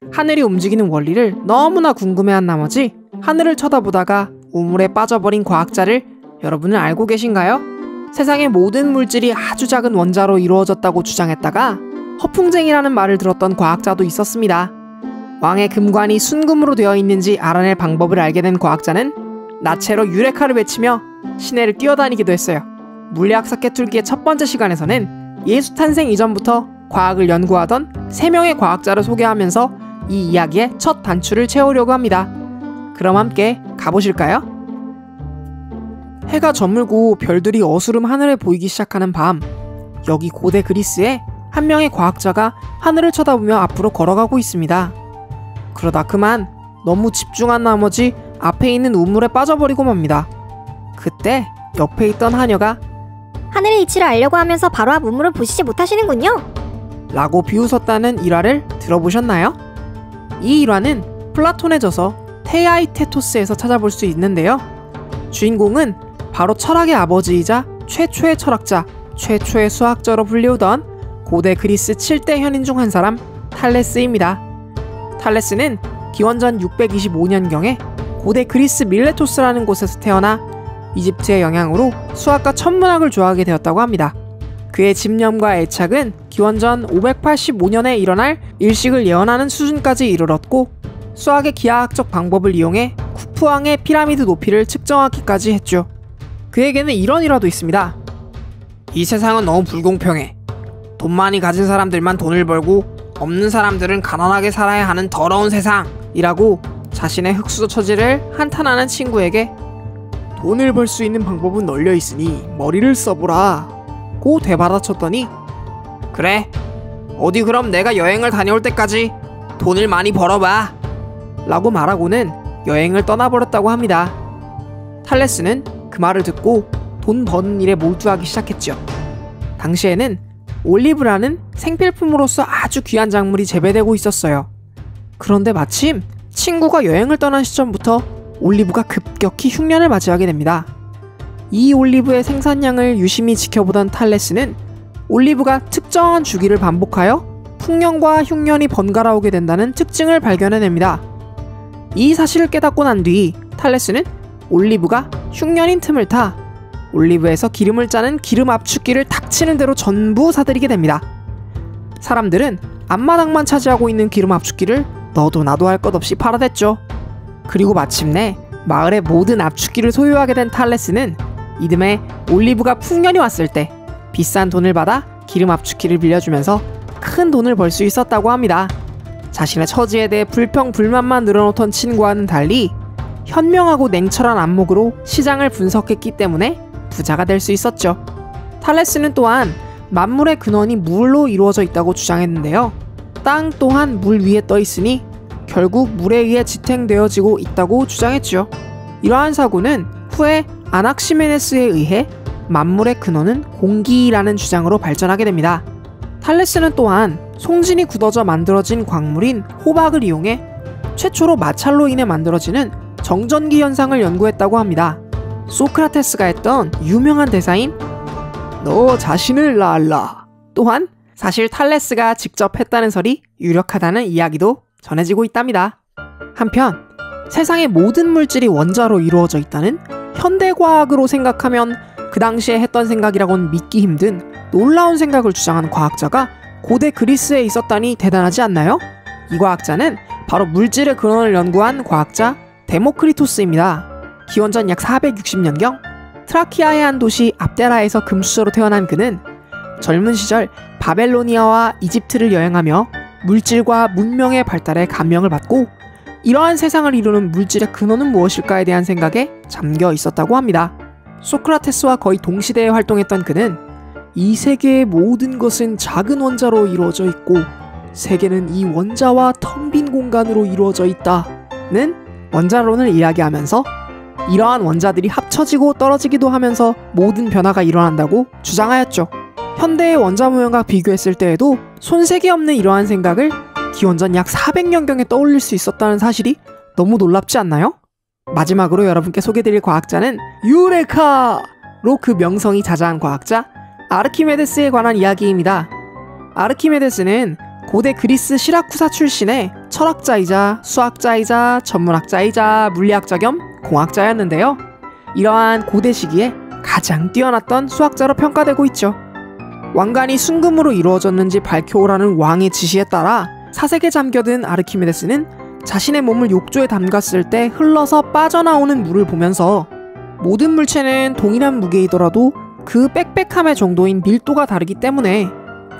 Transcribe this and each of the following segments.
하늘이 움직이는 원리를 너무나 궁금해한 나머지 하늘을 쳐다보다가 우물에 빠져버린 과학자를 여러분은 알고 계신가요? 세상의 모든 물질이 아주 작은 원자로 이루어졌다고 주장했다가 허풍쟁이라는 말을 들었던 과학자도 있었습니다. 왕의 금관이 순금으로 되어 있는지 알아낼 방법을 알게 된 과학자는 나체로 유레카를 외치며 시내를 뛰어다니기도 했어요. 물리학 사케툴기의 첫 번째 시간에서는 예수 탄생 이전부터 과학을 연구하던 3명의 과학자를 소개하면서 이 이야기의 첫 단추를 채우려고 합니다. 그럼 함께 가보실까요? 해가 저물고 별들이 어스름 하늘에 보이기 시작하는 밤, 여기 고대 그리스에 한 명의 과학자가 하늘을 쳐다보며 앞으로 걸어가고 있습니다. 그러다 그만 너무 집중한 나머지 앞에 있는 우물에 빠져버리고 맙니다. 그때 옆에 있던 하녀가 하늘의 이치를 알려고 하면서 바로 앞 우물을 보시지 못하시는군요 라고 비웃었다는 일화를 들어보셨나요? 이 일화는 플라톤의 저서 테아이테토스에서 찾아볼 수 있는데요. 주인공은 바로 철학의 아버지이자 최초의 철학자, 최초의 수학자로 불리우던 고대 그리스 7대 현인 중 한 사람 탈레스입니다. 탈레스는 기원전 625년경에 고대 그리스 밀레토스라는 곳에서 태어나 이집트의 영향으로 수학과 천문학을 좋아하게 되었다고 합니다. 그의 집념과 애착은 기원전 585년에 일어날 일식을 예언하는 수준까지 이르렀고 수학의 기하학적 방법을 이용해 쿠프왕의 피라미드 높이를 측정하기까지 했죠. 그에게는 이런 일화도 있습니다. 이 세상은 너무 불공평해. 돈 많이 가진 사람들만 돈을 벌고 없는 사람들은 가난하게 살아야 하는 더러운 세상이라고 자신의 흙수저 처지를 한탄하는 친구에게 돈을 벌 수 있는 방법은 널려 있으니 머리를 써보라 고 되받아쳤더니 그래, 어디 그럼 내가 여행을 다녀올 때까지 돈을 많이 벌어봐 라고 말하고는 여행을 떠나버렸다고 합니다. 탈레스는 그 말을 듣고 돈 버는 일에 몰두하기 시작했죠. 당시에는 올리브라는 생필품으로서 아주 귀한 작물이 재배되고 있었어요. 그런데 마침 친구가 여행을 떠난 시점부터 올리브가 급격히 흉년을 맞이하게 됩니다. 이 올리브의 생산량을 유심히 지켜보던 탈레스는 올리브가 특정한 주기를 반복하여 풍년과 흉년이 번갈아 오게 된다는 특징을 발견해냅니다. 이 사실을 깨닫고 난 뒤 탈레스는 올리브가 흉년인 틈을 타 올리브에서 기름을 짜는 기름 압축기를 닥치는 대로 전부 사들이게 됩니다. 사람들은 앞마당만 차지하고 있는 기름 압축기를 너도 나도 할 것 없이 팔아댔죠. 그리고 마침내 마을의 모든 압축기를 소유하게 된 탈레스는 이듬해 올리브가 풍년이 왔을 때 비싼 돈을 받아 기름 압축기를 빌려주면서 큰 돈을 벌 수 있었다고 합니다. 자신의 처지에 대해 불평불만만 늘어놓던 친구와는 달리 현명하고 냉철한 안목으로 시장을 분석했기 때문에 부자가 될 수 있었죠. 탈레스는 또한 만물의 근원이 물로 이루어져 있다고 주장했는데요. 땅 또한 물 위에 떠 있으니 결국 물에 의해 지탱되어지고 있다고 주장했죠. 이러한 사고는 후에 아낙시메네스에 의해 만물의 근원은 공기라는 주장으로 발전하게 됩니다. 탈레스는 또한 송진이 굳어져 만들어진 광물인 호박을 이용해 최초로 마찰로 인해 만들어지는 정전기 현상을 연구했다고 합니다. 소크라테스가 했던 유명한 대사인 너 자신을 낳았라 또한 사실 탈레스가 직접 했다는 설이 유력하다는 이야기도 전해지고 있답니다. 한편 세상의 모든 물질이 원자로 이루어져 있다는 현대과학으로 생각하면 그 당시에 했던 생각이라고는 믿기 힘든 놀라운 생각을 주장한 과학자가 고대 그리스에 있었다니 대단하지 않나요? 이 과학자는 바로 물질의 근원을 연구한 과학자 데모크리토스입니다. 기원전 약 460년경 트라키아의 한 도시 압데라에서 금수저로 태어난 그는 젊은 시절 바벨로니아와 이집트를 여행하며 물질과 문명의 발달에 감명을 받고 이러한 세상을 이루는 물질의 근원은 무엇일까에 대한 생각에 잠겨 있었다고 합니다. 소크라테스와 거의 동시대에 활동했던 그는 이 세계의 모든 것은 작은 원자로 이루어져 있고 세계는 이 원자와 텅 빈 공간으로 이루어져 있다는 원자론을 이야기하면서 이러한 원자들이 합쳐지고 떨어지기도 하면서 모든 변화가 일어난다고 주장하였죠. 현대의 원자 모형과 비교했을 때에도 손색이 없는 이러한 생각을 기원전 약 400년경에 떠올릴 수 있었다는 사실이 너무 놀랍지 않나요? 마지막으로 여러분께 소개드릴 과학자는 유레카로 그 명성이 자자한 과학자 아르키메데스에 관한 이야기입니다. 아르키메데스는 고대 그리스 시라쿠사 출신의 철학자이자 수학자이자 전문학자이자 물리학자 겸 공학자였는데요. 이러한 고대 시기에 가장 뛰어났던 수학자로 평가되고 있죠. 왕관이 순금으로 이루어졌는지 밝혀오라는 왕의 지시에 따라 사색에 잠겨든 아르키메데스는 자신의 몸을 욕조에 담갔을 때 흘러서 빠져나오는 물을 보면서 모든 물체는 동일한 무게이더라도 그 빽빽함의 정도인 밀도가 다르기 때문에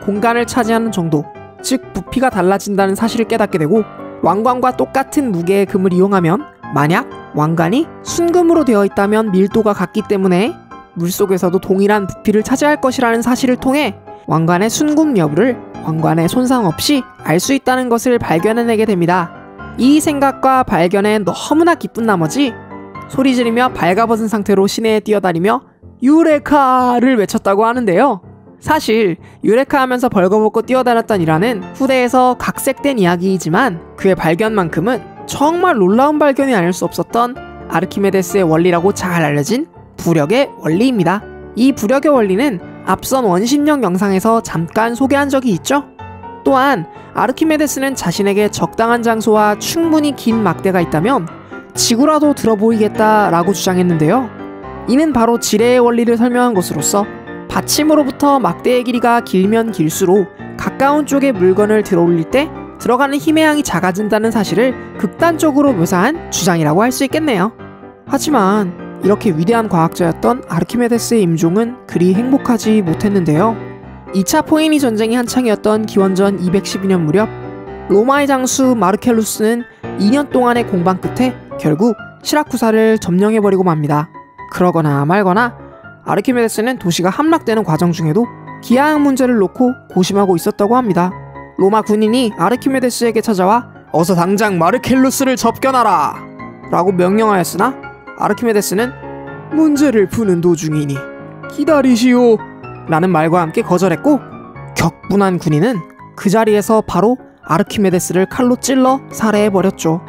공간을 차지하는 정도, 즉 부피가 달라진다는 사실을 깨닫게 되고, 왕관과 똑같은 무게의 금을 이용하면 만약 왕관이 순금으로 되어 있다면 밀도가 같기 때문에 물속에서도 동일한 부피를 차지할 것이라는 사실을 통해 왕관의 순금 여부를 왕관의 손상 없이 알 수 있다는 것을 발견해내게 됩니다. 이 생각과 발견에 너무나 기쁜 나머지 소리 지르며 발가벗은 상태로 시내에 뛰어다니며 유레카를 외쳤다고 하는데요. 사실 유레카 하면서 벌거벗고 뛰어다녔던 일화는 후대에서 각색된 이야기이지만 그의 발견만큼은 정말 놀라운 발견이 아닐 수 없었던 아르키메데스의 원리라고 잘 알려진 부력의 원리입니다. 이 부력의 원리는 앞선 원심력 영상에서 잠깐 소개한 적이 있죠. 또한 아르키메데스는 자신에게 적당한 장소와 충분히 긴 막대가 있다면 지구라도 들어 보이겠다라고 주장했는데요. 이는 바로 지뢰의 원리를 설명한 것으로서 받침으로부터 막대의 길이가 길면 길수록 가까운 쪽에 물건을 들어 올릴 때 들어가는 힘의 양이 작아진다는 사실을 극단적으로 묘사한 주장이라고 할 수 있겠네요. 하지만 이렇게 위대한 과학자였던 아르키메데스의 임종은 그리 행복하지 못했는데요. 2차 포에니 전쟁이 한창이었던 기원전 212년 무렵 로마의 장수 마르켈루스는 2년 동안의 공방 끝에 결국 시라쿠사를 점령해버리고 맙니다. 그러거나 말거나 아르키메데스는 도시가 함락되는 과정 중에도 기하학 문제를 놓고 고심하고 있었다고 합니다. 로마 군인이 아르키메데스에게 찾아와 어서 당장 마르켈루스를 접견하라! 라고 명령하였으나 아르키메데스는 문제를 푸는 도중이니 기다리시오! 라는 말과 함께 거절했고, 격분한 군인은 그 자리에서 바로 아르키메데스를 칼로 찔러 살해해버렸죠.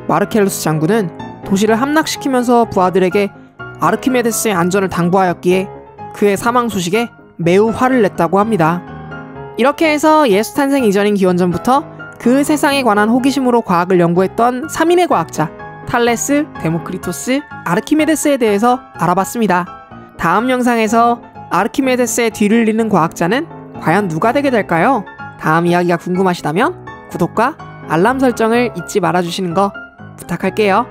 마르켈루스 장군은 도시를 함락시키면서 부하들에게 아르키메데스의 안전을 당부하였기에 그의 사망 소식에 매우 화를 냈다고 합니다. 이렇게 해서 예수 탄생 이전인 기원전부터 그 세상에 관한 호기심으로 과학을 연구했던 3인의 과학자 탈레스, 데모크리토스, 아르키메데스에 대해서 알아봤습니다. 다음 영상에서 아르키메데스의 뒤를 잇는 과학자는 과연 누가 되게 될까요? 다음 이야기가 궁금하시다면 구독과 알람 설정을 잊지 말아주시는 거 부탁할게요.